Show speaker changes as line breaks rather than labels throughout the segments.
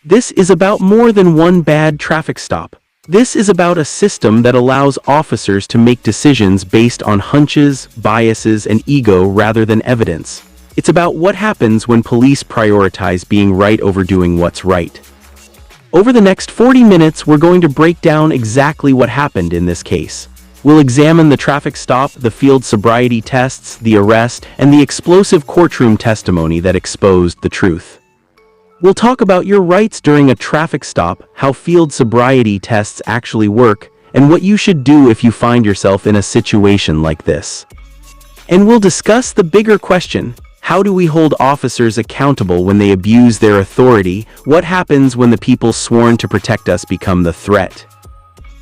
This is about more than one bad traffic stop. This is about a system that allows officers to make decisions based on hunches, biases, and ego rather than evidence. It's about what happens when police prioritize being right over doing what's right. Over the next 40 minutes, we're going to break down exactly what happened in this case. We'll examine the traffic stop, the field sobriety tests, the arrest, and the explosive courtroom testimony that exposed the truth. We'll talk about your rights during a traffic stop, how field sobriety tests actually work, and what you should do if you find yourself in a situation like this. And we'll discuss the bigger question: how do we hold officers accountable when they abuse their authority? What happens when the people sworn to protect us become the threat?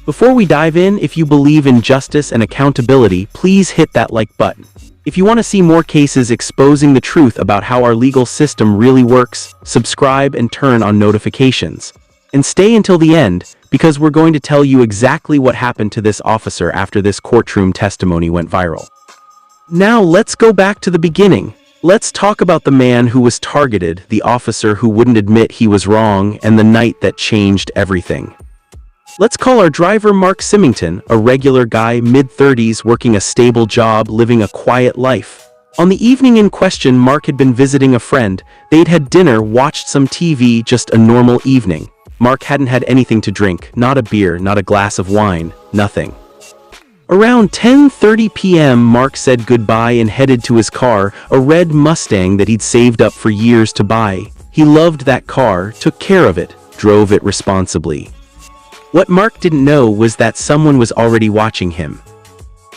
Before we dive in, if you believe in justice and accountability, please hit that like button. If you want to see more cases exposing the truth about how our legal system really works, subscribe and turn on notifications. And stay until the end, because we're going to tell you exactly what happened to this officer after this courtroom testimony went viral. Now let's go back to the beginning. Let's talk about the man who was targeted, the officer who wouldn't admit he was wrong, and the night that changed everything. Let's call our driver Mark Symington, a regular guy, mid-30s, working a stable job, living a quiet life. On the evening in question, Mark had been visiting a friend. They'd had dinner, watched some TV, just a normal evening. Mark hadn't had anything to drink, not a beer, not a glass of wine, nothing. Around 10:30 p.m., Mark said goodbye and headed to his car, a red Mustang that he'd saved up for years to buy. He loved that car, took care of it, drove it responsibly. What Mark didn't know was that someone was already watching him.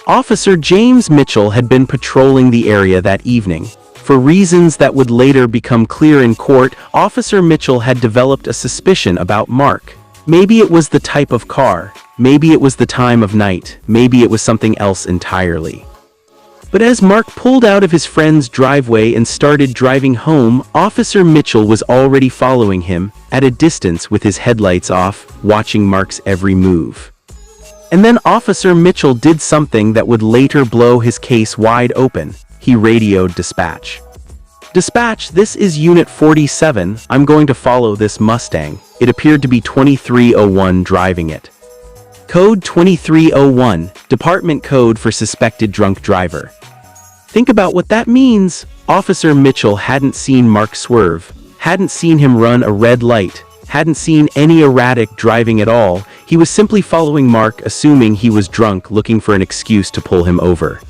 Officer James Mitchell had been patrolling the area that evening. For reasons that would later become clear in court, Officer Mitchell had developed a suspicion about Mark. Maybe it was the type of car, maybe it was the time of night, maybe it was something else entirely. But as Mark pulled out of his friend's driveway and started driving home, Officer Mitchell was already following him, at a distance with his headlights off, watching Mark's every move. And then Officer Mitchell did something that would later blow his case wide open. He radioed dispatch. "Dispatch, this is Unit 47, I'm going to follow this Mustang." It appeared to be 2301 driving it. Code 2301, Department Code for Suspected Drunk Driver. Think about what that means. Officer Mitchell hadn't seen Mark swerve, hadn't seen him run a red light, hadn't seen any erratic driving at all. He was simply following Mark, assuming he was drunk, looking for an excuse to pull him over.